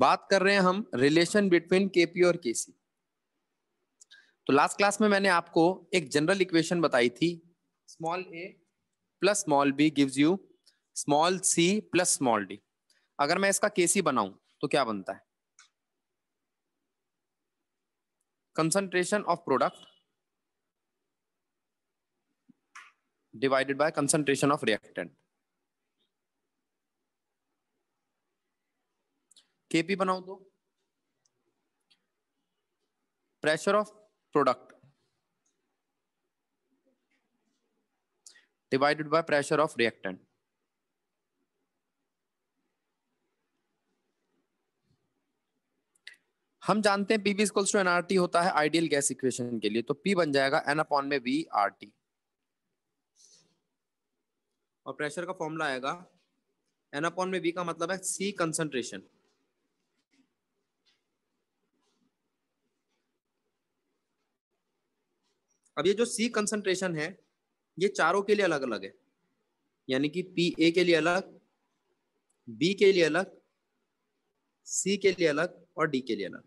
बात कर रहे हैं हम रिलेशन बिटवीन केपी और केसी। तो लास्ट क्लास में मैंने आपको एक जनरल इक्वेशन बताई थी, small A plus small B gives you small C plus small D. अगर मैं इसका केसी बनाऊं तो क्या बनता है? Concentration of product divided by concentration of reactant. KP बनाऊं तो pressure of product divided by pressure of reactant. हम जानते हैं पीवी इक्वल्स टू एनआरटी होता है आइडियल गैस इक्वेशन के लिए, तो पी बन जाएगा एन अपॉन में वी आर टी, और प्रेशर का फॉर्मूला आएगा एन अपॉन में वी का मतलब है सी कंसंट्रेशन। अब ये जो सी कंसंट्रेशन है ये चारों के लिए अलग अलग है, यानी कि पी ए के लिए अलग, बी के लिए अलग, सी के लिए अलग और डी के लिए अलग।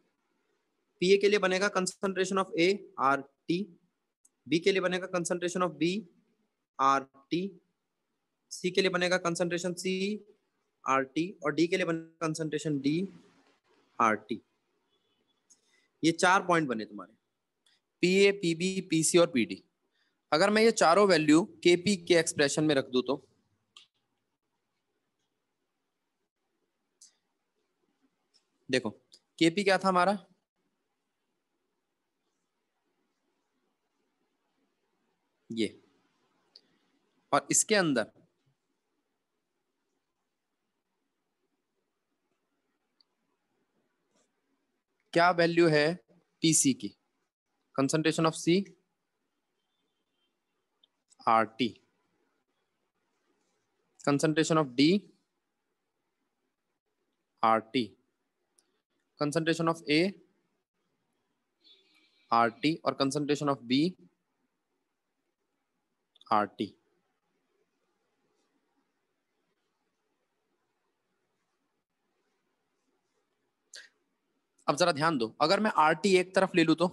पी ए के लिए बनेगा concentration of A R T, B के लिए बनेगा concentration of B R T, C के लिए बनेगा कंसंट्रेशन सी आर टी और डी के लिए बनेगा कंसंट्रेशन डी आर टी। ये 4 पॉइंट बने तुम्हारे, P A P B P C और पी डी। अगर मैं ये चारों वैल्यू के पी के एक्सप्रेशन में रख दूं तो देखो केपी क्या था हमारा, ये, और इसके अंदर क्या वैल्यू है पीसी की, concentration of C R T, concentration of D R T, concentration of A R T और concentration of B R T. अब जरा ध्यान दो, अगर मैं आर टी एक तरफ ले लूं तो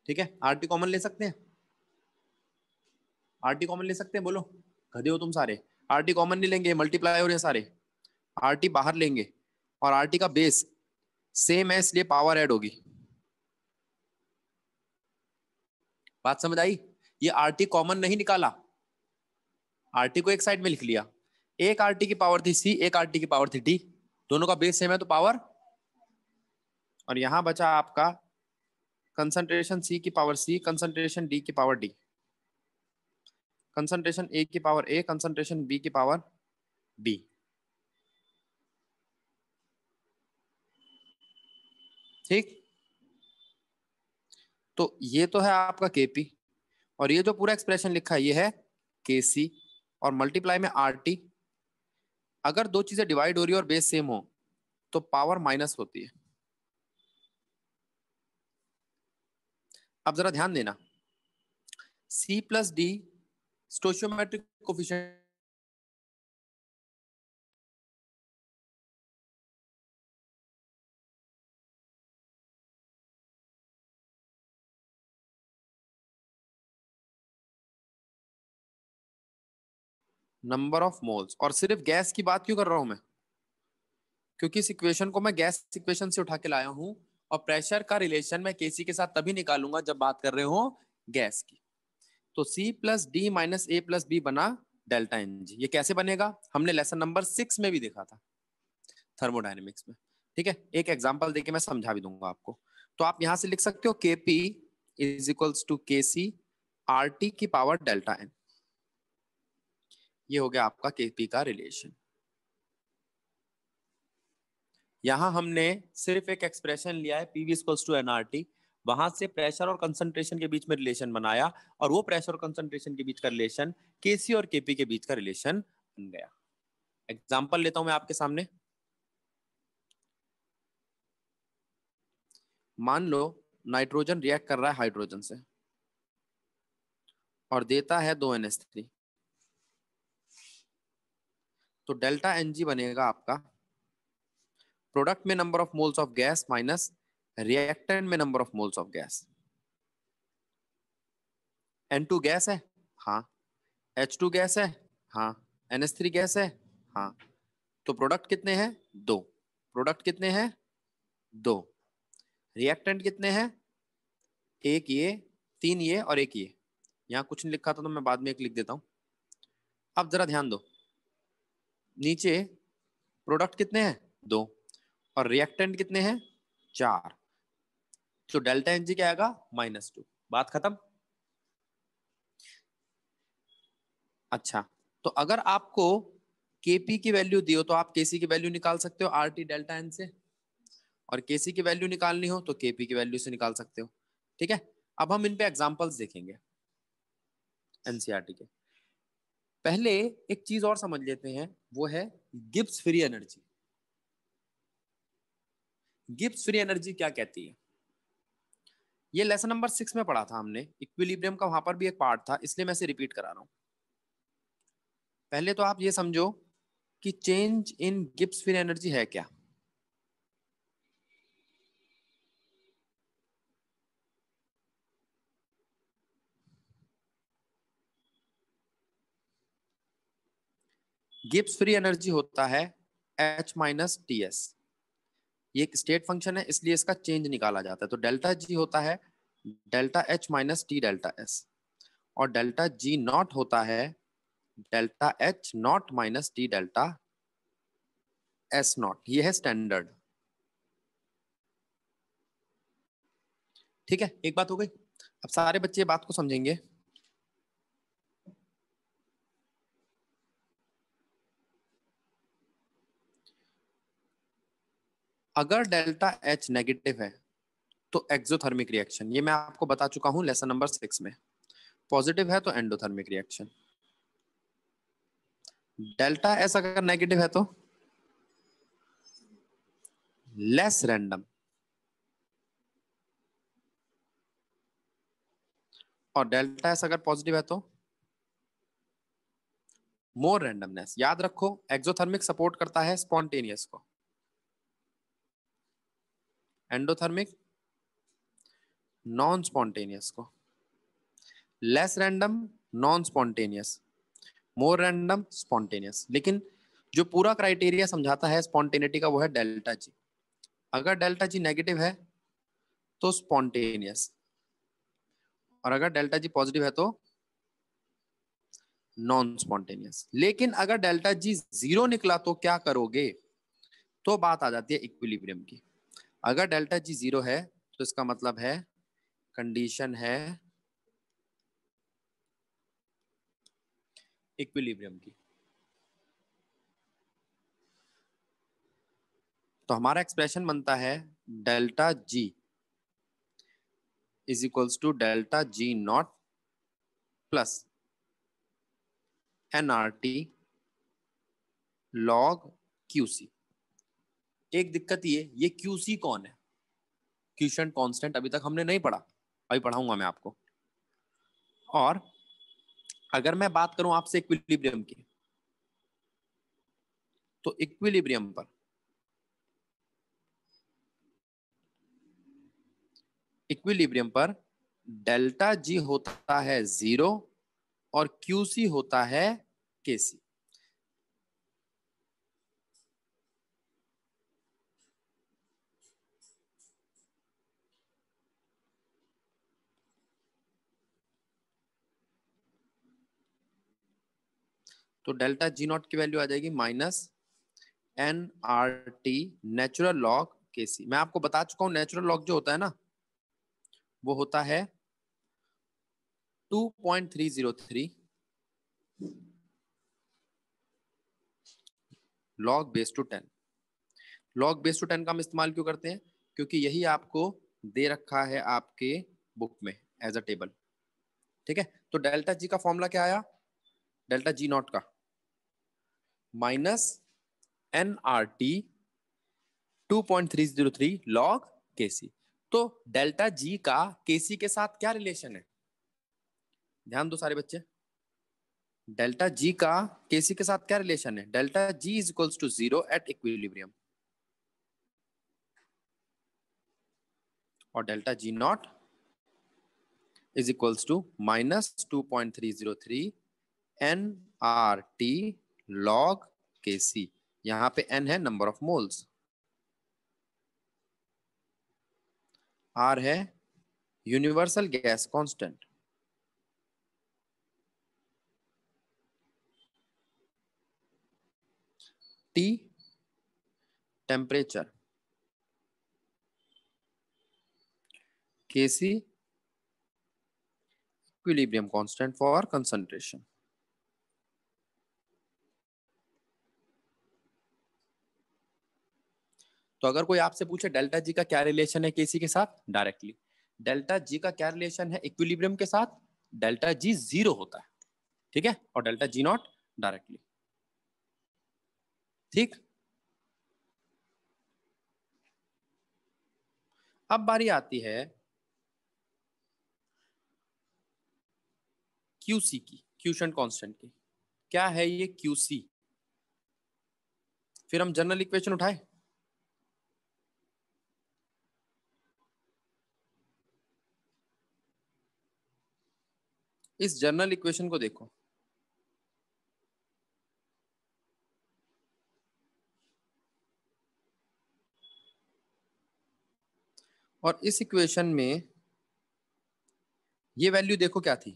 ठीक है, आर टी कॉमन ले सकते हैं, आर टी कॉमन ले सकते हैं, बोलो गधे हो तुम सारे। आर टी कॉमन नहीं लेंगे, मल्टीप्लाई हो रहे हैं सारे, आर टी बाहर लेंगे और आर टी का बेस सेम है इसलिए पावर ऐड होगी। बात समझ आई? ये आर टी कॉमन नहीं निकाला, आर टी को एक साइड में लिख लिया, एक आर टी की पावर थी सी, एक आर टी की पावर थी डी, दोनों का बेस सेम है तो पावर, और यहां बचा आपका कंसंट्रेशन सी की पावर सी, कंसंट्रेशन डी की पावर डी, कंसंट्रेशन ए की पावर ए, कंसंट्रेशन बी की पावर बी। ठीक, तो ये तो है आपका केपी, और ये जो पूरा एक्सप्रेशन लिखा है ये है केसी, और मल्टीप्लाई में आर टी। अगर दो चीजें डिवाइड हो रही है और बेस सेम हो तो पावर माइनस होती है। अब जरा ध्यान देना, C plus D stoichiometric coefficient number of moles, और सिर्फ गैस की बात क्यों कर रहा हूं मैं, क्योंकि इस इक्वेशन को मैं गैस इक्वेशन से उठा के लाया हूं, और प्रेशर का रिलेशन मैं केसी के साथ तभी निकालूंगा जब बात कर रहे हो गैस की। तो सी प्लस डी माइनस ए प्लस बी बना डेल्टा एन जी। ये कैसे बनेगा हमने लेसन नंबर 6 में भी देखा था, थर्मोडायनेमिक्स में। ठीक है, एक एग्जांपल देके मैं समझा भी दूंगा आपको। तो आप यहां से लिख सकते हो केपी इज इक्वल्स टू के सी आर टी की पावर डेल्टा एन। ये हो गया आपका केपी का रिलेशन। यहां हमने सिर्फ एक एक्सप्रेशन लिया है पीवी इक्वल्स टू एनआरटी, वहां से प्रेशर और कंसंट्रेशन के बीच में रिलेशन बनाया, और वो प्रेशर और कंसंट्रेशन के बीच का रिलेशन केसी और केपी के बीच का रिलेशन बन गया। एग्जांपल लेता हूं मैं आपके सामने। मान लो नाइट्रोजन रिएक्ट कर रहा है हाइड्रोजन से और देता है 2NH3। तो डेल्टा एन जी बनेगा आपका प्रोडक्ट में number of moles of gas minus reactant में number of moles of gas. N2 gas है, हाँ। H2 गैस है, हाँ। NH3 गैस है, हाँ। तो प्रोडक्ट कितने हैं? दो। प्रोडक्ट कितने हैं? दो। रिएक्टेंट कितने हैं? एक ये, तीन ये और एक ये। यहाँ कुछ नहीं लिखा था तो मैं बाद में एक लिख देता हूं। अब जरा ध्यान दो, नीचे प्रोडक्ट कितने हैं? दो। और रिएक्टेंट कितने हैं? चार। तो डेल्टा एनजी क्या आएगा? -2। बात खत्म। अच्छा, तो अगर आपको केपी की वैल्यू दी हो तो आप केसी की वैल्यू निकाल सकते हो आरटी डेल्टा एन से, और केसी की वैल्यू निकालनी हो तो केपी की वैल्यू से निकाल सकते हो। ठीक है, अब हम इन पे एग्जांपल्स देखेंगे एनसीईआरटी के। पहले एक चीज और समझ लेते हैं, वो है Gibbs free energy. Gibbs free energy क्या कहती है? ये लेसन नंबर 6 में पढ़ा था हमने, इक्विलिब्रियम का वहां पर भी एक पार्ट था, इसलिए मैं इसे रिपीट करा रहा हूं। पहले तो आप ये समझो कि change in Gibbs free energy है क्या। गिब्स फ्री एनर्जी होता है H-TS। ये एक स्टेट फंक्शन है, इसलिए इसका चेंज निकाला जाता है। तो डेल्टा जी होता है डेल्टा H-T डेल्टा S, और डेल्टा जी नॉट होता है delta H0 - T delta S0। ये है स्टैंडर्ड। ठीक है, एक बात हो गई। अब सारे बच्चे बात को समझेंगे। अगर डेल्टा H नेगेटिव है तो एक्सोथर्मिक रिएक्शन, ये मैं आपको बता चुका हूं लेसन नंबर 6 में। पॉजिटिव है तो एंडोथर्मिक रिएक्शन। डेल्टा एस अगर नेगेटिव है तो लेस रैंडम, और डेल्टा एस अगर पॉजिटिव है तो मोर रैंडमनेस। याद रखो, एक्सोथर्मिक सपोर्ट करता है स्पॉन्टेनियस को, एंडोथर्मिक नॉन स्पॉन्टेनियस को। लेस रैंडम नॉन स्पॉन्टेनियस, मोर रैंडम स्पॉन्टेनियस। लेकिन जो पूरा क्राइटेरिया समझाता है स्पॉन्टेनिटी का वो है डेल्टा जी। अगर डेल्टा जी नेगेटिव है तो स्पॉन्टेनियस, और अगर डेल्टा जी पॉजिटिव है तो नॉन स्पॉन्टेनियस। लेकिन अगर डेल्टा जी 0 निकला तो क्या करोगे? तो बात आ जाती है इक्विलिब्रियम की। अगर डेल्टा जी 0 है तो इसका मतलब है कंडीशन है इक्विलिब्रियम की। तो हमारा एक्सप्रेशन बनता है delta G is equals to delta G not plus NRT log QC। एक दिक्कत ये QC कौन है? क्वेश्चन कांस्टेंट अभी तक हमने नहीं पढ़ा, अभी पढ़ाऊंगा मैं आपको। और अगर मैं बात करूं आपसे इक्विलिब्रियम की, तो इक्विलिब्रियम पर डेल्टा जी होता है 0 और QC होता है KC। तो डेल्टा जी नॉट की वैल्यू आ जाएगी -NRT नेचुरल लॉग KC। मैं आपको बता चुका हूं नेचुरल लॉग जो होता है ना, वो होता है 2.303 log base to 10। Log base to 10 का हम इस्तेमाल क्यों करते हैं? क्योंकि यही आपको दे रखा है आपके बुक में एज अ टेबल। ठीक है, तो डेल्टा जी का फॉर्मूला क्या आया? डेल्टा जी नॉट का -NRT 2.303 लॉग KC। तो डेल्टा जी का KC के साथ क्या रिलेशन है? ध्यान दो सारे बच्चे, डेल्टा जी का केसी के साथ क्या रिलेशन है? Delta G is equals to 0 at equilibrium, और delta G not is equals to -2.303 N R T log K C. यहां पे एन है नंबर ऑफ मोल्स, आर है universal gas constant, T temperature, K C equilibrium constant for concentration. तो अगर कोई आपसे पूछे डेल्टा जी का क्या रिलेशन है केसी के साथ, डायरेक्टली डेल्टा जी का क्या रिलेशन है इक्विलिब्रियम के साथ, डेल्टा जी 0 होता है, ठीक है, और डेल्टा जी नॉट डायरेक्टली, ठीक। अब बारी आती है क्यूसी की, क्यूशन कांस्टेंट की। क्या है ये क्यूसी? फिर हम जनरल इक्वेशन उठाए, इस जनरल इक्वेशन को देखो, और इस इक्वेशन में ये वैल्यू देखो क्या थी,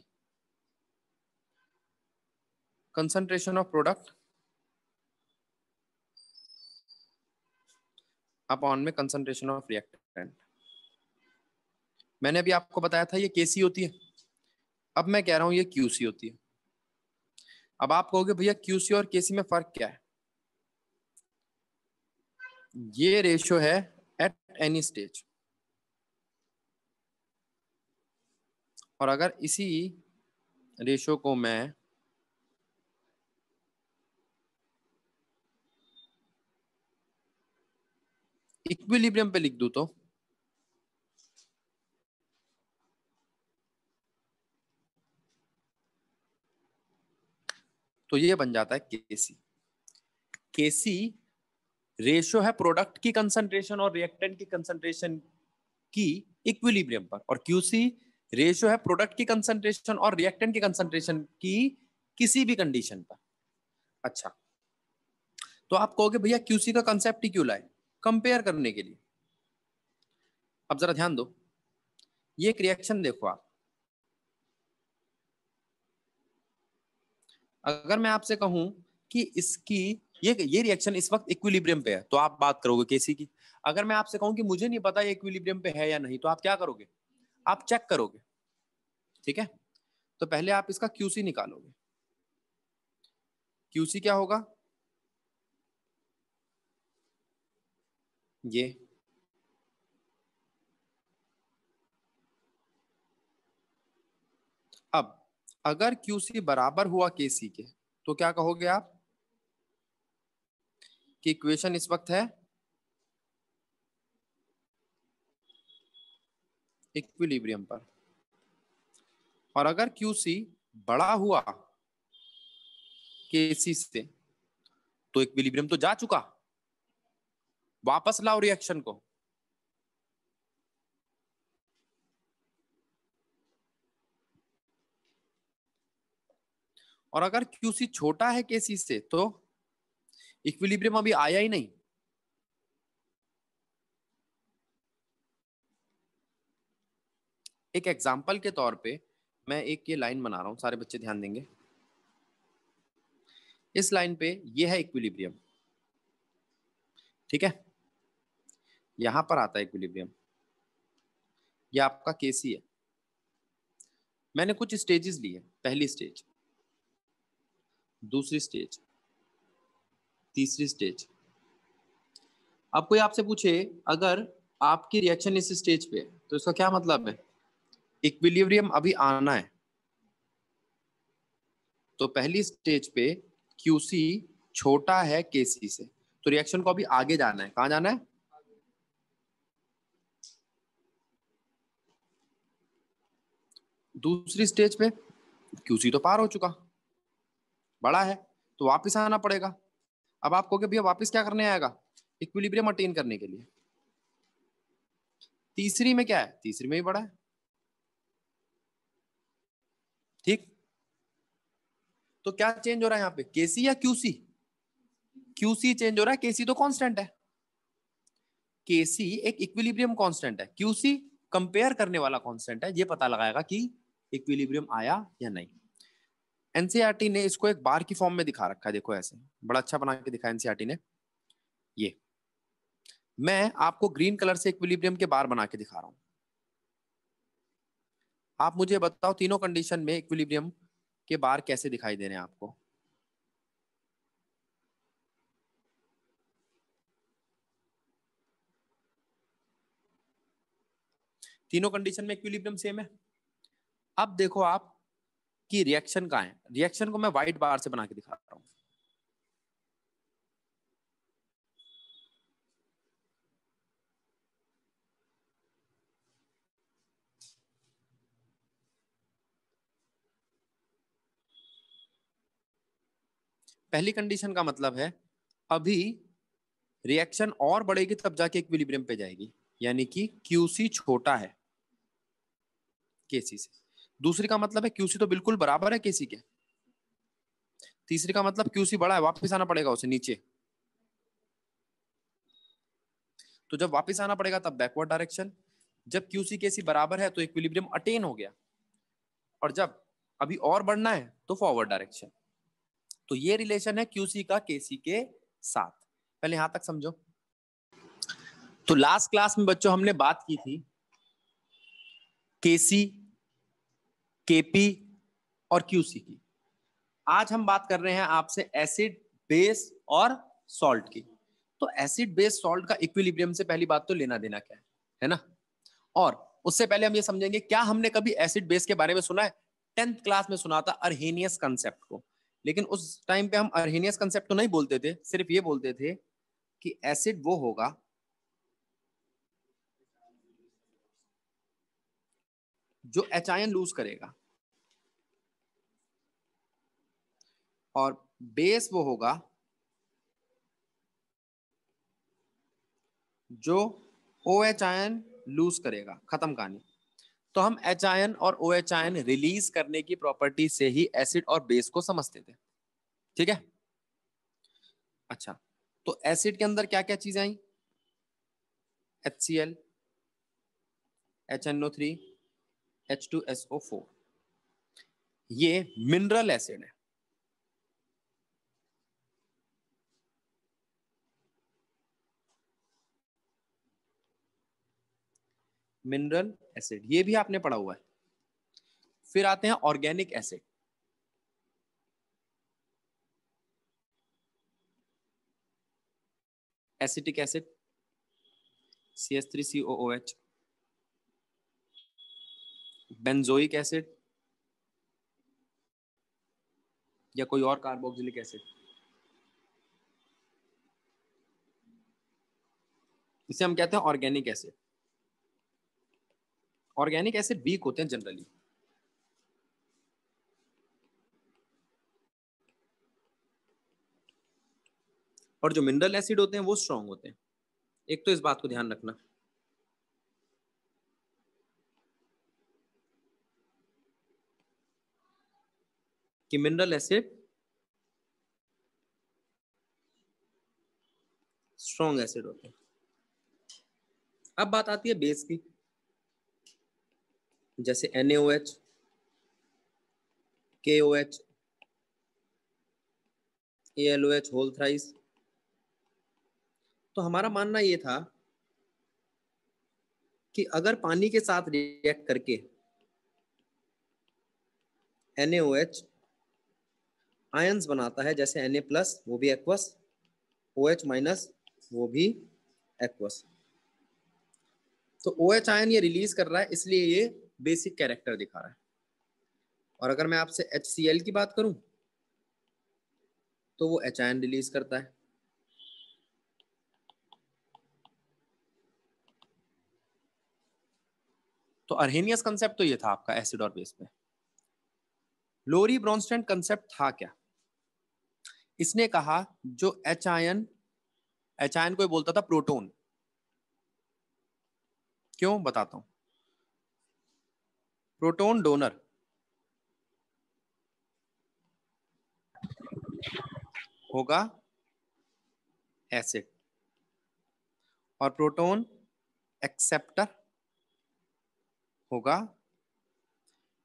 कंसंट्रेशन ऑफ प्रोडक्ट अपॉन में कंसंट्रेशन ऑफ रिएक्टेंट। मैंने अभी आपको बताया था ये केसी होती है, अब मैं कह रहा हूं ये क्यूसी होती है। अब आप कहोगे भैया क्यूसी और केसी में फर्क क्या है? ये रेशियो है एट एनी स्टेज, और अगर इसी रेशियो को मैं इक्विलिब्रियम पे लिख दूं तो ये बन जाता है केसी। केसी रेशियो है प्रोडक्ट की कंसंट्रेशन और रिएक्टेंट की कंसंट्रेशन की इक्विलिब्रियम पर, और क्यूसी रेशियो है प्रोडक्ट की कंसंट्रेशन और रिएक्टेंट की कंसंट्रेशन की किसी भी कंडीशन पर। अच्छा, तो आप कहोगे भैया क्यूसी का कंसेप्ट ही क्यों लाए? कंपेयर करने के लिए। अब जरा ध्यान दो, ये एक रिएक्शन देखो आप, अगर मैं आपसे कहूं कि इसकी ये रिएक्शन इस वक्त इक्विलिब्रियम पे है, तो आप बात करोगे केसी की। अगर मैं आपसे कहूं कि मुझे नहीं पता ये इक्विलिब्रियम पे है या नहीं, तो आप क्या करोगे? आप चेक करोगे, ठीक है। तो पहले आप इसका क्यूसी निकालोगे। क्यूसी क्या होगा? ये अब अगर क्यूसी बराबर हुआ केसी के, तो क्या कहोगे आप कि इक्वेशन इस वक्त है इक्विलिब्रियम पर, और अगर क्यूसी बड़ा हुआ केसी से, तो इक्विलिब्रियम तो जा चुका, वापस लाओ रिएक्शन को। और अगर क्यूसी छोटा है केसी से, तो इक्विलिब्रियम अभी आया ही नहीं। एक एग्जाम्पल के तौर पे मैं एक ये लाइन बना रहा हूं, सारे बच्चे ध्यान देंगे। इस लाइन पे ये है इक्विलिब्रियम, ठीक है, यहां पर आता है इक्विलिब्रियम, ये आपका केसी है। मैंने कुछ स्टेजेस लिए, पहली स्टेज, दूसरी स्टेज, तीसरी स्टेज। अब कोई आपसे पूछे अगर आपकी रिएक्शन इस स्टेज पे है, तो इसका क्या मतलब है? इक्विलिब्रियम अभी आना है। तो पहली स्टेज पे क्यूसी छोटा है केसी से, तो रिएक्शन को अभी आगे जाना है। कहां जाना है? दूसरी स्टेज पे क्यूसी तो पार हो चुका, बड़ा है तो वापस आना पड़ेगा। अब आप कहोगे भैया वापस क्या करने आएगा? इक्विलिब्रियम अटेन करने के लिए। तीसरी में क्या है? तीसरी में भी बड़ा है। ठीक, तो क्या चेंज हो रहा है यहाँ पे, केसी या क्यूसी? क्यूसी चेंज हो रहा है, केसी तो कांस्टेंट है। केसी एक इक्विलिब्रियम कांस्टेंट है, क्यूसी कंपेयर करने वाला कांस्टेंट है, ये पता लगाएगा कि इक्विलिब्रियम आया या नहीं। एनसीईआरटी ने इसको एक बार की फॉर्म में दिखा रखा है, देखो ऐसे बड़ा अच्छा बना के दिखा एनसीईआरटी ने। ये मैं आपको ग्रीन कलर से इक्विलिब्रियम के बार बना के दिखा रहा हूं। आप मुझे बताओ तीनों कंडीशन में इक्विलिब्रियम के बार कैसे दिखाई दे रहे हैं आपको? तीनों कंडीशन में इक्विलिब्रियम सेम है। अब देखो आप कि रिएक्शन कहाँ है। रिएक्शन को मैं व्हाइट बार से बना के दिखा रहा हूं। पहली कंडीशन का मतलब है अभी रिएक्शन और बढ़ेगी तब जाके इक्विलिब्रियम पे जाएगी, यानी कि क्यूसी छोटा है केसी से। दूसरी का मतलब है क्यूसी तो बिल्कुल बराबर है केसी के। तीसरी का मतलब क्यूसी बड़ा है, वापस आना पड़ेगा उसे नीचे। तो जब वापस आना पड़ेगा तब बैकवर्ड डायरेक्शन। जब क्यूसी केसी बराबर है तो इक्विलिब्रियम अटेन हो गया, और जब अभी और बढ़ना है तो फॉरवर्ड डायरेक्शन। तो ये रिलेशन है क्यूसी का केसी के साथ। पहले यहां तक समझो। तो लास्ट क्लास में बच्चों हमने बात की थी केसी, केपी और क्यूसी की। आज हम बात कर रहे हैं आपसे एसिड, बेस और सॉल्ट की। तो एसिड, बेस, सॉल्ट का इक्विलिब्रियम से पहली बात तो लेना देना क्या है ना? और उससे पहले हम ये समझेंगे, क्या हमने कभी एसिड बेस के बारे में सुना है? 10th क्लास में सुना था अर्हेनियस कंसेप्ट को। लेकिन उस टाइम पे हम अर्हेनियस कंसेप्ट तो नहीं बोलते थे, सिर्फ ये बोलते थे कि एसिड वो होगा जो एच आयन लूज करेगा, और बेस वो होगा जो ओ एच आयन लूज करेगा। खत्म कहानी। तो हम एच आयन और ओ एच आयन रिलीज करने की प्रॉपर्टी से ही एसिड और बेस को समझते थे। ठीक है, अच्छा। तो एसिड के अंदर क्या क्या चीजें आई? HCl, HNO3, H2SO4। ये मिनरल एसिड है। मिनरल एसिड ये भी आपने पढ़ा हुआ है। फिर आते हैं organic acid. Acetic acid CH3COOH, benzoic acid या कोई और कार्बोक्सिलिक एसिड, इसे हम कहते हैं organic acid. Organic acid weak होते हैं जनरली, और जो मिनरल एसिड होते हैं वो स्ट्रांग होते हैं। एक तो इस बात को ध्यान रखना कि मिनरल एसिड स्ट्रॉन्ग एसिड होते हैं। अब बात आती है बेस की, जैसे NaOH, KOH, AlOH whole thrice. तो हमारा मानना ये था कि अगर पानी के साथ रिएक्ट करके NaOH आयंस बनाता है, जैसे Na+, वो भी एक्वस, OH-, वो भी एक्वस, तो OH आयन ये रिलीज कर रहा है, इसलिए ये बेसिक कैरेक्टर दिखा रहा है। और अगर मैं आपसे HCl की बात करूं तो वो H आयन रिलीज करता है। तो अर्हेनियस कंसेप्ट तो ये था आपका एसिड और बेस में। लोरी ब्रोंस्टेड कंसेप्ट था क्या? इसने कहा जो एच आयन को बोलता था प्रोटॉन। क्यों बताता हूं। प्रोटॉन डोनर होगा एसिड और प्रोटॉन एक्सेप्टर होगा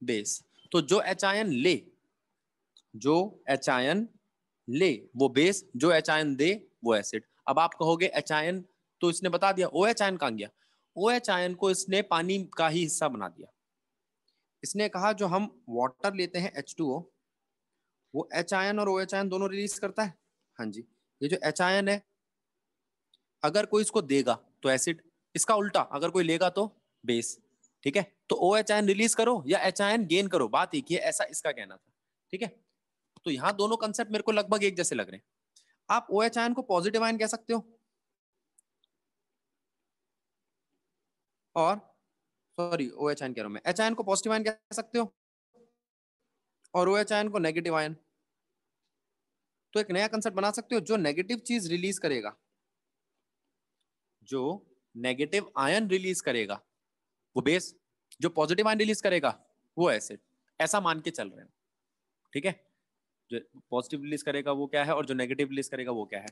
बेस। तो जो एच आयन ले वो बेस, जो एच आयन दे वो एसिड। अब आप कहोगे एच आयन तो इसने बता दिया, ओ एच आयन कहां गया? ओ एच आयन को इसने पानी का ही हिस्सा बना दिया। इसने कहा जो हम वाटर लेते हैं H2O, वो एच आयन और ओ एच आयन दोनों रिलीज करता है। हाँ जी, ये जो एच आयन है अगर कोई इसको देगा तो एसिड, इसका उल्टा अगर कोई लेगा तो बेस। ठीक है, तो ओ एच आयन रिलीज करो या एच आयन गेन करो, बात एक ही है, ऐसा इसका कहना था। ठीक है, तो यहां दोनों कंसेप्ट मेरे को लगभग एक जैसे लग रहे हैं। आप ओ एच आयन को पॉजिटिव आयन कह सकते हो और सॉरी ओ एच आयन कह रहा हूं मैं, एच आयन को पॉजिटिव आयन कह सकते हो और ओ एच आयन को नेगेटिव आयन। तो एक नया कंसेप्ट बना सकते हो, जो नेगेटिव चीज रिलीज करेगा, जो नेगेटिव आयन रिलीज करेगा वो बेस, जो पॉजिटिव आयन रिलीज करेगा वो एसिड। ऐसा मान के चल रहे हैं। ठीक है, जो पॉजिटिव रिलीज करेगा वो क्या है और जो नेगेटिव रिलीज करेगा वो क्या है,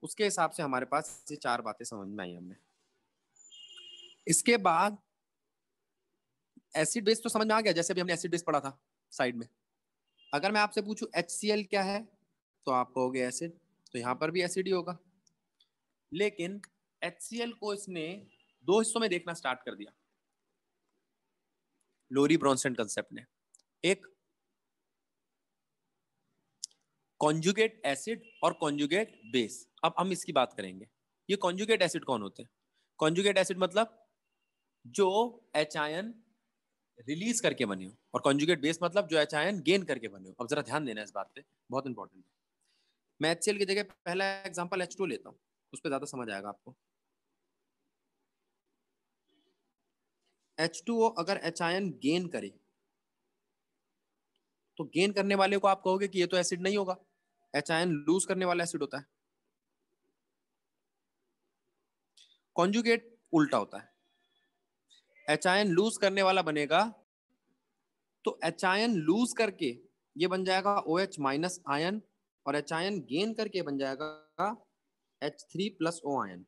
उसके हिसाब से हमारे पास ये चार बातें समझ में आई हमने। इसके बाद एसिड बेस तो समझ में आ गया, जैसे भी हमने एसिड बेस पढ़ा था साइड में। अगर मैं आपसे पूछूं HCl क्या है तो आप कहोगे एसिड, तो यहां पर भी एसिड ही होगा। लेकिन HCl को इसने दो हिस्सों में देखना स्टार्ट कर दिया लोरी ब्रॉन्सन कंसेप्ट ने। एक कॉन्जुगेट एसिड और कॉन्जुगेट बेस। अब हम इसकी बात करेंगे। ये कॉन्जुगेट एसिड कौन होते हैं? कॉन्जुगेट एसिड मतलब जो एच आयन रिलीज करके बने हो, और कॉन्जुगेट बेस मतलब जो एच आयन गेन करके बने हो। अब जरा ध्यान देना इस बात पे, बहुत इंपॉर्टेंट है। मैं HCl की जगह पहला एग्जांपल H2 लेता हूं, उस पर ज्यादा समझ आएगा आपको। H2O अगर एच आयन गेन करे तो गेन करने वाले को आप कहोगे कि ये तो एसिड नहीं होगा, एच आयन लूज करने वाला एसिड होता है। कॉन्जुगेट उल्टा होता है, एच आयन लूज करने वाला बनेगा तो एच आयन लूज करके ये बन जाएगा OH माइनस आयन, और एच आयन गेन करके बन जाएगा H3+ O ion.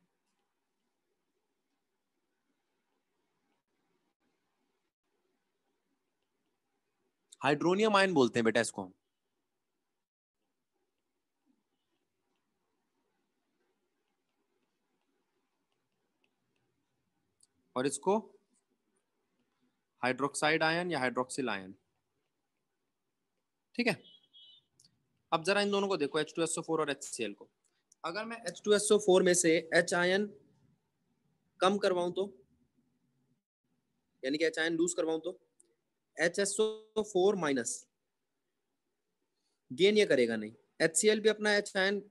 Hydronium ion बोलते हैं बेटा इसको हम। और इसको हाइड्रोक्साइड आयन या हाइड्रोक्सिल आयन। ठीक है, अब जरा इन दोनों को देखो, H2SO4 और HCl को। अगर मैं H2SO4 में से H आयन कम करवाऊं तो, यानी कि एच आयन लूज करवाऊं तो HSO4 माइनस गेन ये करेगा नहीं, HCl भी अपना एच आयन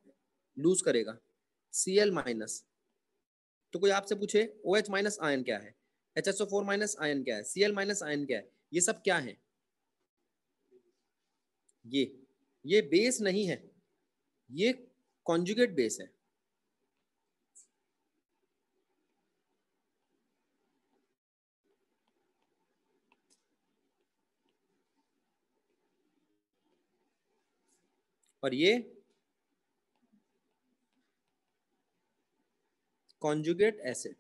लूज करेगा, Cl माइनस। तो कोई आपसे पूछे OH माइनस आयन क्या है, HSO4 माइनस आयन क्या है, Cl माइनस आयन क्या है, ये सब क्या है? ये ये बेस नहीं है, ये कॉन्जुगेट बेस है। और ये कॉन्जुगेट एसिड।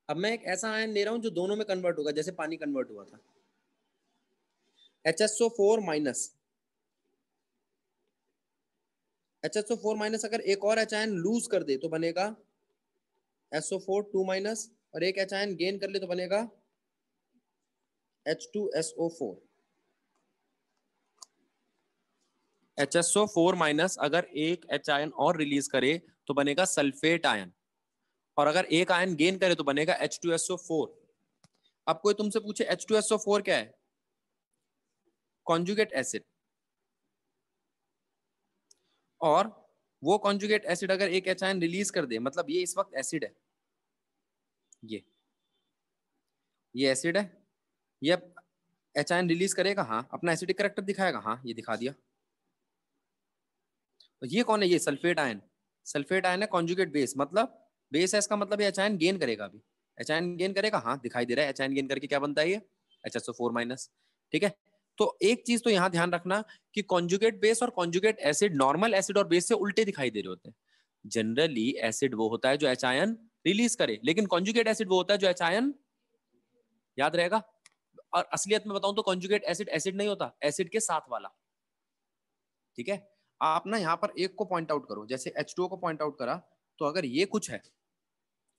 अब मैं एक ऐसा आयन ले रहा हूं जो दोनों में कन्वर्ट होगा, जैसे पानी कन्वर्ट हुआ था। HSO4 माइनस, HSO4 माइनस अगर एक और एच आयन लूज कर दे तो बनेगा SO4 2 माइनस, और एक एच आयन गेन कर ले तो बनेगा H2SO4। HSO4 माइनस अगर एक एच आयन और रिलीज करे तो बनेगा सल्फेट आयन, और अगर एक आयन गेन करे तो बनेगा H2SO4। अब कोई तुमसे पूछे H2SO4 क्या है? Conjugate acid. और वो कॉन्जुगेट एसिड अगर एक एच आयन रिलीज कर दे, मतलब ये इस वक्त एसिड है, ये एसिड है, ये एच आयन रिलीज करेगा, हाँ अपना एसिडिक करेक्टर दिखाएगा, हाँ ये दिखा दिया। तो ये कौन है? ये सल्फेट आयन। सल्फेट आयन है कॉन्जुगेट बेस, मतलब बेस है, इसका मतलब ये एच आयन गेन करेगा। अभी एच आयन गेन करेगा, हाँ दिखाई दे रहा है। एच आयन गेन करके क्या बनता है? ये HSO4 माइनस। ठीक है, तो एक चीज तो यहां ध्यान रखना कि कॉन्जुगेट बेस और कॉन्जुगेट एसिड नॉर्मल एसिड और बेस से उल्टे दिखाई दे रहे होते हैं। जनरली एसिड वो होता है जो एच आयन रिलीज करे, लेकिन कॉन्जुगेट एसिड वो होता है जो एच आयन, याद रहेगा। और असलियत में बताऊं तो कॉन्जुगेट एसिड एसिड नहीं होता, एसिड के साथ वाला। ठीक है, आप ना यहाँ पर एक को पॉइंट आउट करो, जैसे H2O को पॉइंट आउट करा, तो अगर ये कुछ है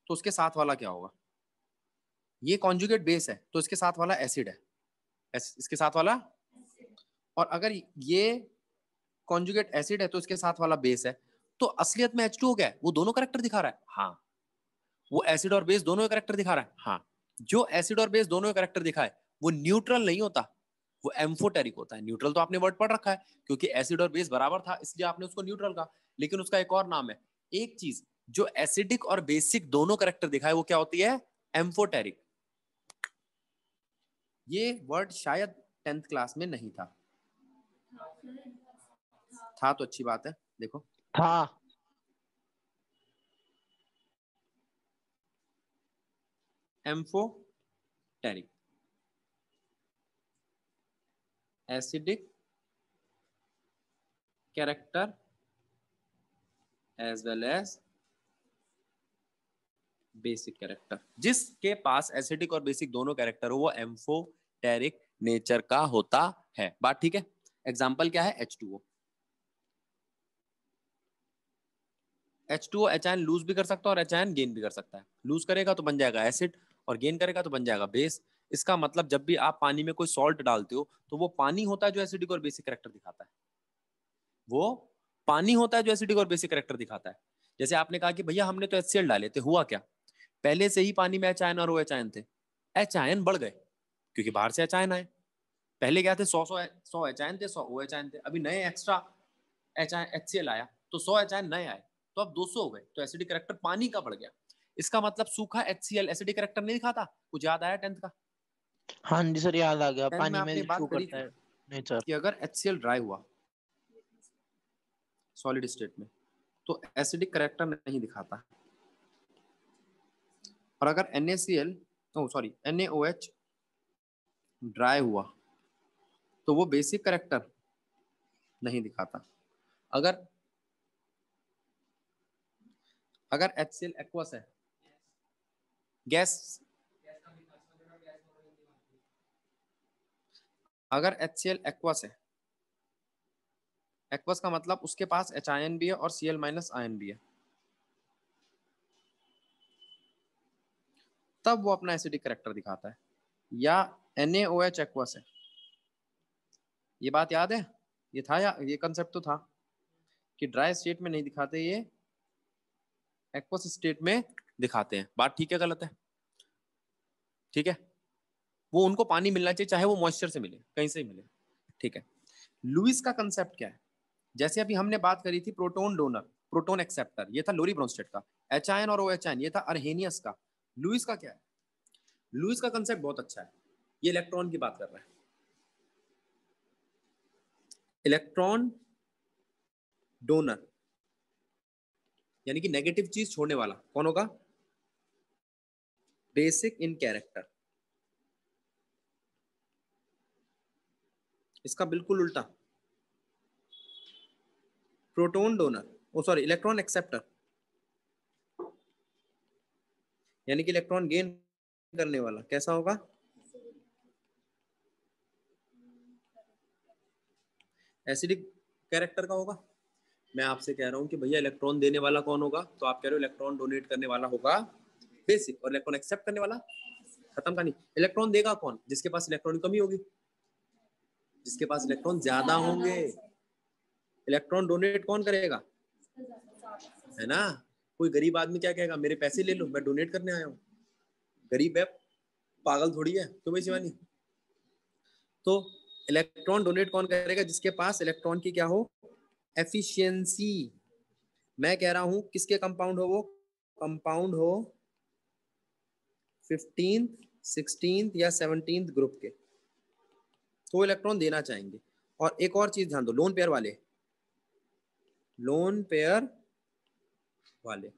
तो उसके साथ वाला क्या होगा? ये कॉन्जुगेट बेस है तो इसके साथ वाला एसिड है, इसके साथ वाला। और अगर ये कॉन्जुगेट एसिड है तो इसके साथ वाला बेस है। तो असलियत में H2O क्या है? वो दोनों करेक्टर दिखा रहा है, हाँ। वो एसिड और बेस दोनों करेक्टर दिखा रहा है, हाँ। जो एसिड और बेस दोनों करेक्टर दिखाए वो न्यूट्रल नहीं होता, वो एम्फोटेरिक होता है। न्यूट्रल तो आपने वर्ड पढ़ रखा है, क्योंकि एसिड और बेस बराबर था इसलिए आपने उसको न्यूट्रल कहा। लेकिन उसका एक और नाम है, एक चीज जो एसिडिक और बेसिक दोनों करेक्टर दिखाए वो क्या होती है? एम्फोटेरिक। ये वर्ड शायद 10th क्लास में नहीं था। था तो अच्छी बात है, देखो था। Amphoteric, acidic character as well as basic character. जिसके पास एसिडिक और बेसिक दोनों कैरेक्टर हो वो एम्फोटेरिक नेचर का होता है। बात ठीक है? एग्जाम्पल क्या है? H2O। H2O H ion loose भी कर सकता है और एच आयन गेन भी कर सकता है। लूज करेगा तो बन जाएगा एसिड, और गेन करेगा तो बन जाएगा बेस। इसका मतलब जब भी आप पानी में कोई सॉल्ट डालते हो तो वो पानी होता है जो एसिडिक और बेसिक कैरेक्टर दिखाता है। वो पानी होता है जो एसिडिक और बेसिक कैरेक्टर दिखाता है। जैसे आपने कहा कि भैया हमने तो HCl डाले थे, हुआ क्या? पहले से ही पानी में एच आयन और ओ एच आयन थे, एच आयन बढ़ गए क्योंकि बाहर से एच आयन आए। पहले क्या थे? 100 एच आयन थे, 100 ओ एच आयन थे। अभी नए एक्स्ट्रा HCl आया तो 100 एच आयन नए आए, तो अब 200 हो गए, तो एसिडिक कैरेक्टर पानी का बढ़ गया। इसका मतलब सूखा HCl एसिडिक कैरेक्टर नहीं दिखाता। कुछ याद आया 10th का? हाँ जी सर, याद आ गया, 10th में पानी में आपने शो बात करी करता थी है नेचर। कि अगर HCl ड्राई हुआ सॉलिड स्टेट में तो एसिडिक कैरेक्टर नहीं दिखाता, और अगर NaCl ओ सॉरी NaOH ड्राई हुआ तो वो बेसिक कैरेक्टर नहीं दिखाता। अगर अगर HCl एक्वस है, गैस, अगर HCl एक्वस है, एक्वस का मतलब उसके पास H आयन भी है और Cl माइनस आयन भी है, तब वो अपना एसिडिक कैरेक्टर दिखाता है। या NaOH एक्वस है, ये बात याद है? ये था, या ये कंसेप्ट तो था कि ड्राई स्टेट में नहीं दिखाते, ये एक्वस स्टेट में दिखाते हैं। बात ठीक है गलत है? ठीक है, वो उनको पानी मिलना चाहिए, चाहे वो मॉइस्चर से मिले, कहीं से ही मिले। ठीक है, लुईस का कंसेप्ट क्या है? जैसे अभी हमने बात करी थी प्रोटोन डोनर, प्रोटोन एक्सेप्टर, ये था लोरी ब्रोंस्टेड का। एच आयन और ओ एच आयन, ये था अर्हेनियस का। लुईस का क्या है? लुईस का कंसेप्ट बहुत अच्छा है, ये इलेक्ट्रॉन की बात कर रहा है। इलेक्ट्रॉन डोनर यानी कि नेगेटिव चीज छोड़ने वाला कौन होगा? Basic in character. इसका बिल्कुल उल्टा, प्रोटोन डोनर, ओ सॉरी इलेक्ट्रॉन एक्सेप्टर, यानी कि इलेक्ट्रॉन गेन करने वाला कैसा होगा? एसिडिक कैरेक्टर का होगा। मैं आपसे कह रहा हूं कि भैया इलेक्ट्रॉन देने वाला कौन होगा, तो आप कह रहे हो इलेक्ट्रॉन डोनेट करने वाला होगा बेसिक, और इलेक्ट्रॉन एक्सेप्ट करने वाला, खत्म कहानी। इलेक्ट्रॉन देगा कौन? जिसके पास इलेक्ट्रॉन की कमी होगी, जिसके पास इलेक्ट्रॉन ज्यादा होंगे। इलेक्ट्रॉन डोनेट कौन करेगा? है ना? कोई गरीब आदमी क्या कहेगा? मेरे पैसे ले लो, मैं डोनेट करने आया हूँ। गरीब है, पागल थोड़ी है, क्यों भाई शिवानी? तो इलेक्ट्रॉन डोनेट कौन करेगा? जिसके पास इलेक्ट्रॉन की क्या हो? एफिशिएंसी। मैं कह रहा हूं किसके कंपाउंड हो? वो कंपाउंड हो 15th 16th या 17th ग्रुप के, तो इलेक्ट्रॉन देना चाहेंगे। और एक और चीज ध्यान दो, लोन पेयर वाले, लोन पेयर वाले।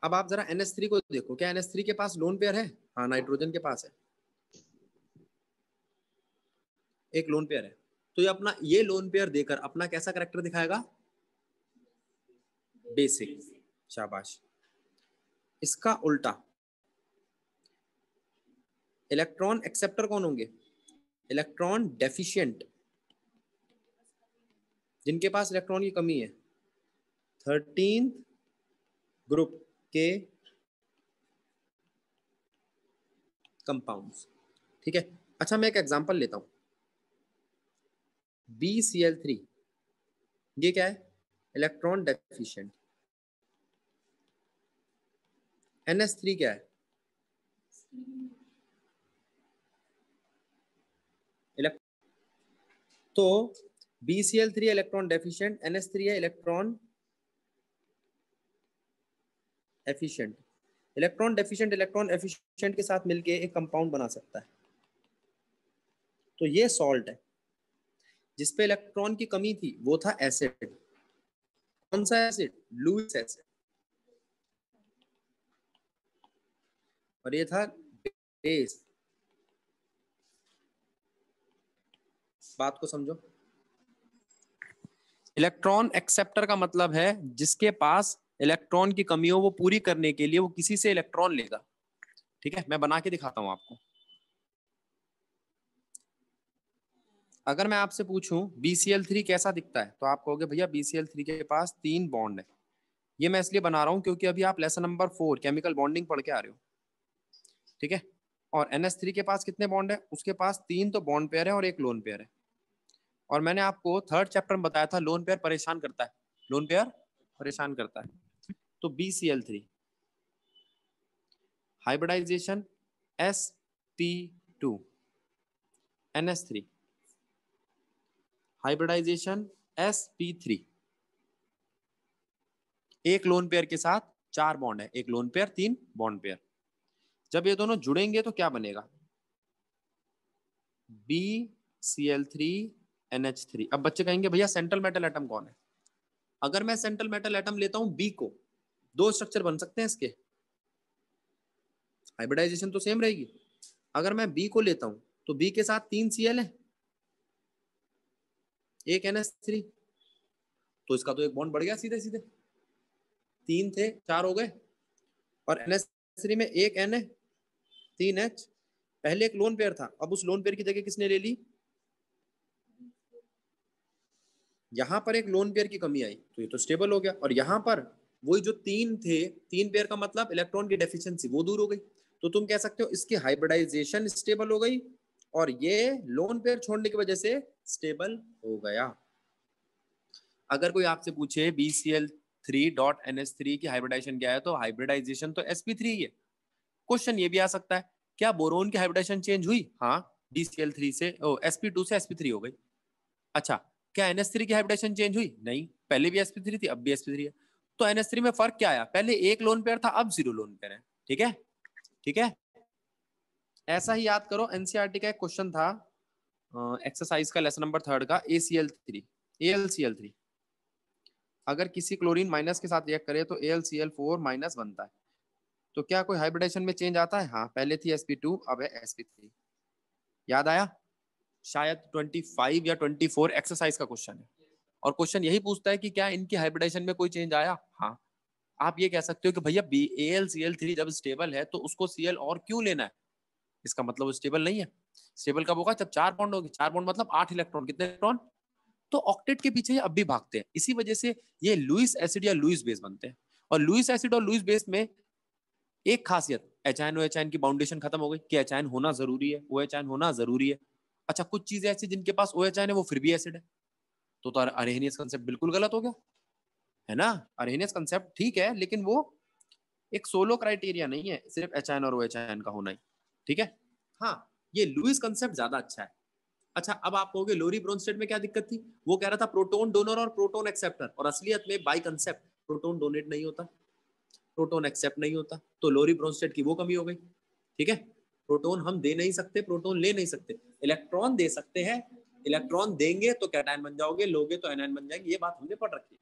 अब आप जरा NH3 को देखो, क्या NH3 के पास लोन पेयर है? हाँ, नाइट्रोजन के पास है, एक लोन पेयर है। तो ये अपना ये लोन पेयर देकर अपना कैसा करेक्टर दिखाएगा? बेसिक। शाबाश। इसका उल्टा इलेक्ट्रॉन एक्सेप्टर कौन होंगे? इलेक्ट्रॉन डेफिशिएंट, जिनके पास इलेक्ट्रॉन की कमी है, 13th ग्रुप के कंपाउंड्स। ठीक है। अच्छा, मैं एक एग्जांपल लेता हूं। BCl3, ये क्या है? Electron deficient. NH3 क्या है? तो BCl3 इलेक्ट्रॉन डेफिशिएंट, NH3 है electron efficient. Electron deficient electron efficient के साथ मिलके एक कंपाउंड बना सकता है। तो ये सॉल्ट है। जिसपे इलेक्ट्रॉन की कमी थी वो था एसिड। कौन सा एसिड? Lewis acid. और ये था बेस। बात को समझो। इलेक्ट्रॉन एक्सेप्टर का मतलब है जिसके पास इलेक्ट्रॉन की कमी हो, वो पूरी करने के लिए वो किसी से इलेक्ट्रॉन लेगा। ठीक है, मैं बना के दिखाता हूं आपको। अगर मैं आपसे पूछूं BCl3 कैसा दिखता है, तो आप कहोगे भैया BCl3 के पास 3 बॉन्ड है। ये मैं इसलिए बना रहा हूं क्योंकि अभी आप लेसन नंबर 4 केमिकल बॉन्डिंग पढ़ के आ रहे हो। ठीक है। और NH3 के पास कितने बॉन्ड है? उसके पास 3 तो बॉन्ड पेयर है और एक लोन पेयर है। और मैंने आपको 3rd चैप्टर में बताया था लोन पेयर परेशान करता है, लोन पेयर परेशान करता है। तो BCl3 hybridisation sp2, NH3 hybridisation sp3। एक लोन पेयर के साथ 4 बॉन्ड है, एक लोन पेयर 3 बॉन्ड पेयर। जब ये दोनों जुड़ेंगे तो क्या बनेगा? BCl3NH3। अब बच्चे कहेंगे भैया सेंट्रल मेटल एटम कौन है? अगर मैं सेंट्रल मेटल एटम लेता हूं B को, 2 स्ट्रक्चर बन सकते हैं इसके, हाइब्रिडाइजेशन तो सेम रहेगी। अगर मैं B को लेता हूं तो B के साथ 3 Cl है, एक NH3, तो इसका तो एक बॉन्ड बढ़ गया सीधे सीधे। 3 थे 4 हो गए। और NH3 में एक N है, 3H। पहले एक लोन पेयर था, अब उस लोन पेयर की जगह किसने ले ली? यहां पर एक लोन पेयर की कमी आई तो ये तो स्टेबल हो गया। और यहां पर वही जो 3 थे, 3 पेयर का मतलब इलेक्ट्रॉन की डेफिशिएंसी वो दूर हो गई। तो तुम कह सकते हो इसकी हाइब्रिडाइजेशन स्टेबल हो गई और ये लोन पेयर छोड़ने की वजह से स्टेबल हो गया। अगर कोई आपसे पूछे BCl3.NH3 की हाइब्रिडाइजेशन क्या है, तो हाइब्रिडाइजेशन तो sp3 है। क्वेश्चन ये भी आ सकता है, क्या बोरोन की हाइब्रिडाइजेशन चेंज हुई? हाँ, BCl3 से sp2 से sp3 हो गई। अच्छा, क्या NH3 की हाइब्रिडेशन चेंज हुई? नहीं, पहले भी sp3 थी, अब भी sp3 है। तो NH3 में फर्क क्या आया? पहले एक लोन पेयर था, अब 0 लोन पेयर है। ठीक है, ठीक है। ऐसा ही याद करो, एनसीईआरटी का एक क्वेश्चन था एक्सरसाइज का लेसन नंबर 3 का, AlCl3। अगर किसी क्लोरीन माइनस के साथ रिएक्ट करे तो AlCl4 माइनस बनता है। तो क्या कोई हाइब्रिडेशन में चेंज आता है? हाँ, पहले थी sp2, अब है sp3। याद आया? शायद 25 या 24 एक्सरसाइज का क्वेश्चन है। और क्वेश्चन यही पूछता है कि क्या इनकी हाइब्रिडेशन में कोई चेंज आया? हाँ। आप ये कह सकते हो कि भैया AlCl3 जब स्टेबल है तो उसको Cl और क्यों लेना है? इसका मतलब वो स्टेबल नहीं है। स्टेबल कब होगा? जब 4 बॉन्ड होगी। 4 बॉन्ड मतलब 8 इलेक्ट्रॉन। कितने इलेक्ट्रॉन? तो ऑक्टेट के पीछे ये अब भी भागते हैं। इसी वजह से ये लुईस एसिड या लुईस बेस बनते हैं। और लुईस एसिड और लुईस बेस में एक खासियत, एचायन OH की बाउंडेशन खत्म हो गई कि एचायन होना जरूरी है, OH होना जरूरी है। अच्छा, कुछ चीजें ऐसी जिनके पास OH है वो फिर भी एसिड है, तो अरहेनियस कंसेप्ट बिल्कुल गलत हो गया, है ना? अरहेनियस कंसेप्ट ठीक है, लेकिन वो एक सोलो क्राइटेरिया नहीं है सिर्फ एचायन और OH का होना ही। ठीक है। हाँ, ये लुईस कंसेप्ट ज्यादा अच्छा है। अच्छा, अब आप कहोगे लोरी ब्रोनस्टेड में क्या दिक्कत थी? वो कह रहा था प्रोटोन डोनर और प्रोटोन एक्सेप्टर, और असलियत में बाई कंसेप्ट प्रोटोन डोनेट नहीं होता, प्रोटोन एक्सेप्ट नहीं होता। तो लोरी ब्रोनस्टेड की वो कमी हो गई। ठीक है। प्रोटोन हम दे नहीं सकते, प्रोटोन ले नहीं सकते, इलेक्ट्रॉन दे सकते हैं। इलेक्ट्रॉन देंगे तो कैटायन बन जाओगे, लोगे तो एनायन बन जाएंगे। ये बात हमने पढ़ रखी है।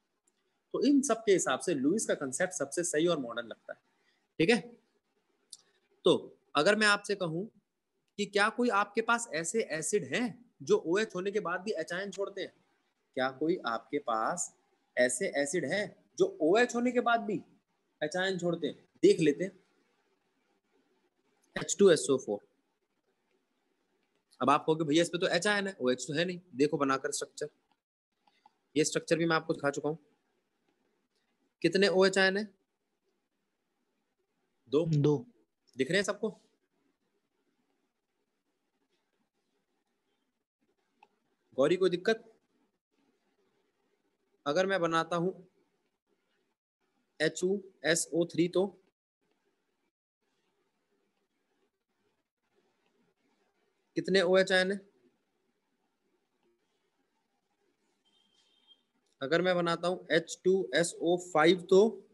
तो इन सब के हिसाब से लुईस का कंसेप्ट सबसे सही और मॉडर्न लगता है। ठीक है, तो अगर मैं आपसे कहूं कि क्या कोई आपके पास ऐसे एसिड हैं जो OH होने के बाद भी H आयन छोड़ते हैं? क्या कोई आपके पास ऐसे एसिड हैं जो OH होने के बाद भी H आयन छोड़ते हैं? देख लेते हैं। H2SO4। अब आप कहोगे भैया इस पे तो H आयन है, OH तो है नहीं। देखो बनाकर स्ट्रक्चर, ये स्ट्रक्चर भी मैं आपको दिखा चुका हूं। कितने OH आयन है? 2। दिख रहे हैं सबको? गौरी कोई दिक्कत? अगर मैं बनाता हूं HuSO3 तो कितने OH आयन है? अगर मैं बनाता हूं H2SO5 तो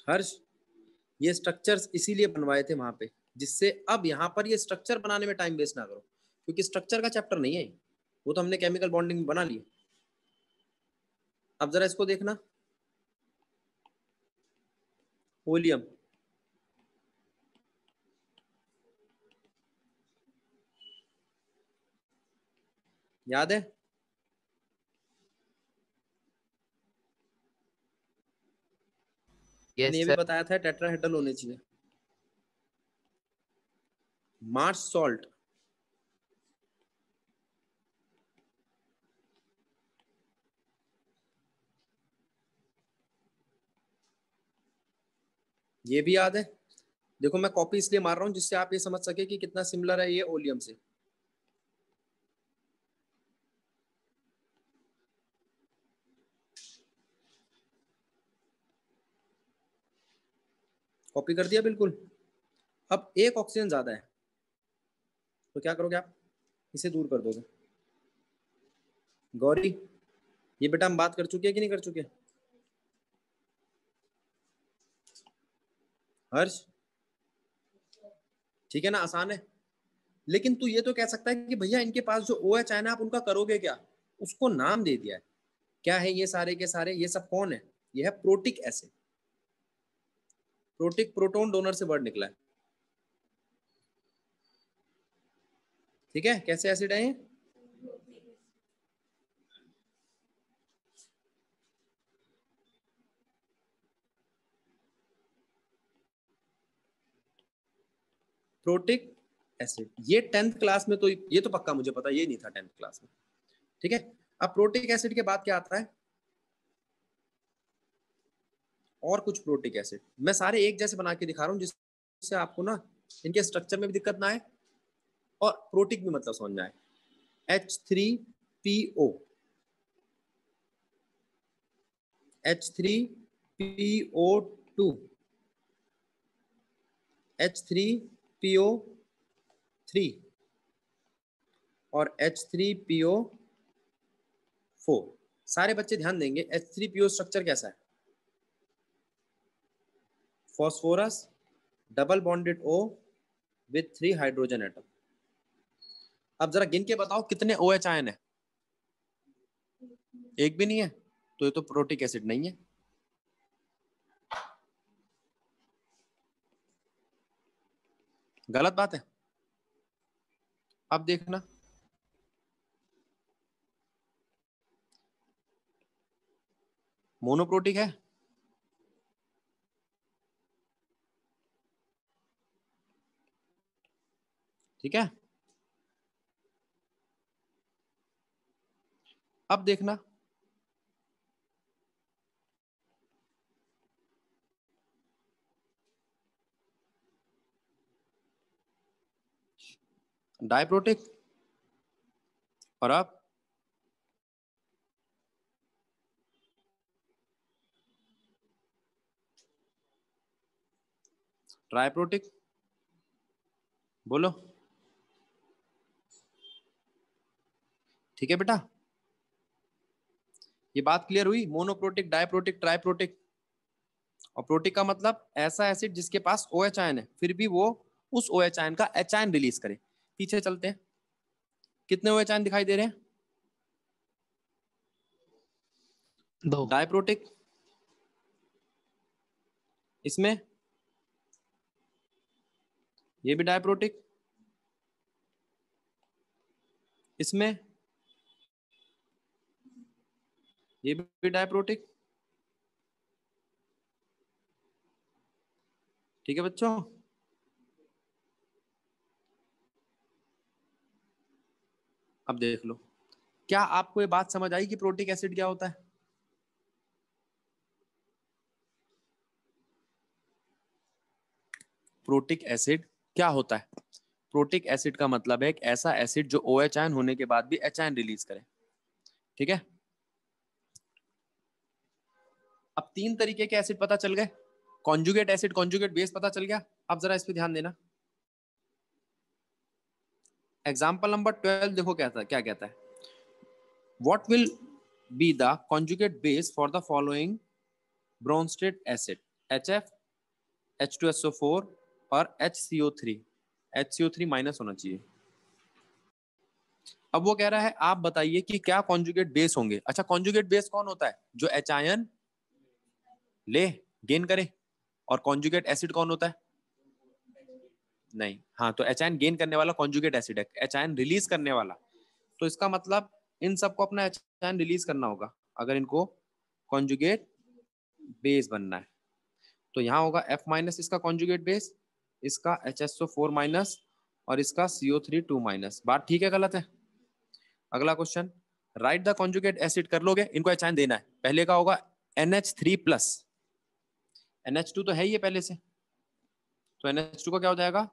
हर्ष, ये स्ट्रक्चर्स इसीलिए बनवाए थे वहां पे, जिससे अब यहाँ पर ये स्ट्रक्चर बनाने में टाइम वेस्ट ना करो, क्योंकि स्ट्रक्चर का चैप्टर नहीं है वो तो हमने केमिकल बॉन्डिंग बना ली। अब जरा इसको देखना, ओलियम, याद है? मैंने ये भी बताया था टेट्राहेड्रल होने चाहिए। मार्स सॉल्ट, ये भी याद है? देखो मैं कॉपी इसलिए मार रहा हूं जिससे आप ये समझ सके कि कितना सिमिलर है ये ओलियम से। कॉपी कर दिया बिल्कुल। अब एक ऑक्सीजन ज्यादा है तो क्या करोगे आप? इसे दूर कर दोगे। गौरी, ये बेटा हम बात कर चुके हैं कि नहीं कर चुके? हर्ष, ठीक है ना, आसान है। लेकिन तू ये तो कह सकता है कि भैया इनके पास जो OH आयन है आप उनका करोगे क्या? उसको नाम दे दिया है। क्या है ये सारे के सारे? ये सब कौन है? ये है protic acid. Protic proton donor से वर्ड निकला है। ठीक है, कैसे एसिड है ये? Protic acid. ये 10th क्लास में तो, ये तो पक्का मुझे पता, ये नहीं था 10th क्लास में। ठीक है, अब प्रोटिक एसिड के बाद क्या आता है? और कुछ प्रोटिक एसिड मैं सारे एक जैसे बना के दिखा रहा हूं जिससे आपको ना इनके स्ट्रक्चर में भी दिक्कत ना आए और प्रोटिक भी मतलब समझ में आए। H3PO, H3PO2, H3PO3 और H3PO4। सारे बच्चे ध्यान देंगे H3PO स्ट्रक्चर कैसा है? Phosphorus double bonded O with 3 hydrogen atom. अब जरा गिन के बताओ कितने OH आयन है? एक भी नहीं है, तो ये तो प्रोटिक एसिड नहीं है। गलत बात है। अब देखना, मोनोप्रोटिक है। ठीक है, अब देखना, डायप्रोटिक। और अब ट्राइप्रोटिक। बोलो। ठीक है बेटा, ये बात क्लियर हुई? Monoprotic, डायप्रोटिक, triprotic. और प्रोटिक का मतलब ऐसा एसिड जिसके पास OH आयन है फिर भी वो उस OH आयन का H आयन रिलीज करे। पीछे चलते हैं, कितने OH दिखाई दे रहे हैं? 2। डायप्रोटिक, इसमें ये भी डायप्रोटिक, इसमें ये भी डायप्रोटिक। ठीक है बच्चों, अब देख लो, क्या आपको ये बात समझ आई कि प्रोटिक एसिड क्या होता है? प्रोटिक एसिड क्या होता है? प्रोटिक एसिड का मतलब है एक ऐसा एसिड जो OH आयन होने के बाद भी H आयन रिलीज करे। ठीक है, अब 3 तरीके के एसिड पता चल गए, कॉन्जुगेट एसिड, कॉन्जुगेट बेस पता चल गया। अब जरा इस पे ध्यान देना, एग्जाम्पल नंबर 12 देखो क्या था, क्या कहता है, what will be the conjugate base for the following Bronsted acid, HF, H2SO4 और HCO3। HCO3 माइनस होना चाहिए। अब वो कह रहा है आप बताइए कि क्या कॉन्जुगेट बेस होंगे। अच्छा, कॉन्जुगेट बेस कौन होता है? जो H आयन ले, गेन करे। और कॉन्जुगेट एसिड कौन होता है? नहीं, हाँ, तो H आयन गेन करने वाला कॉन्जुगेट एसिड है, H आयन रिलीज करने वाला। तो इसका मतलब इन सबको अपना H आयन रिलीज करना होगा अगर इनको कॉन्जुगेट बेस बनना है। तो यहाँ होगा F माइनस इसका कॉन्जुगेट बेस, इसका HSO4 माइनस और इसका CO3 2 माइनस। बात ठीक है गलत है? अगला question, right the conjugate acid कर लोगे, इनको H आयन देना है। पहले का होगा NH3 प्लस, NH2 तो है ही है पहले से, तो NH2 का क्या हो जाएगा?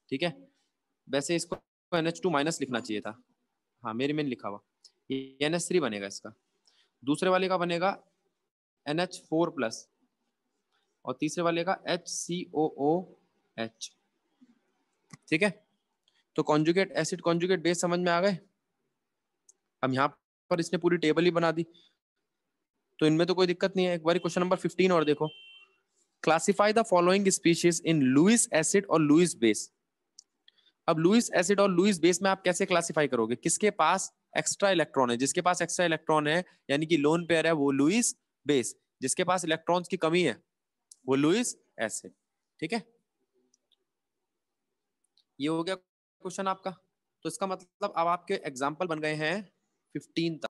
ठीक है, वैसे इसको NH2 माइनस लिखना चाहिए था, हाँ मेरे में लिखा हुआ, ये NH3 बनेगा इसका। दूसरे वाले का बनेगा NH4 प्लस और तीसरे वाले का HCOOH। ठीक है, तो कॉन्जुगेट एसिड कॉन्जुगेट बेस समझ में आ गए। अब यहाँ पर इसने पूरी टेबल ही बना दी, तो इनमें तो कोई दिक्कत नहीं है। एक बार क्वेश्चन नंबर 15 और देखो, classify the following species in Lewis acid और लुईस बेस। अब लुईस एसिड और लुईस बेस में आप कैसे क्लासिफाई करोगे? किसके पास एक्स्ट्रा इलेक्ट्रॉन है? जिसके पास एक्स्ट्रा इलेक्ट्रॉन है यानी कि लोन पेयर है, वो लुईस बेस। जिसके पास इलेक्ट्रॉन्स की कमी है वो लुईस एसिड। ठीक है, ये हो गया क्वेश्चन आपका। तो इसका मतलब अब आपके एग्जाम्पल बन गए हैं 15 तक।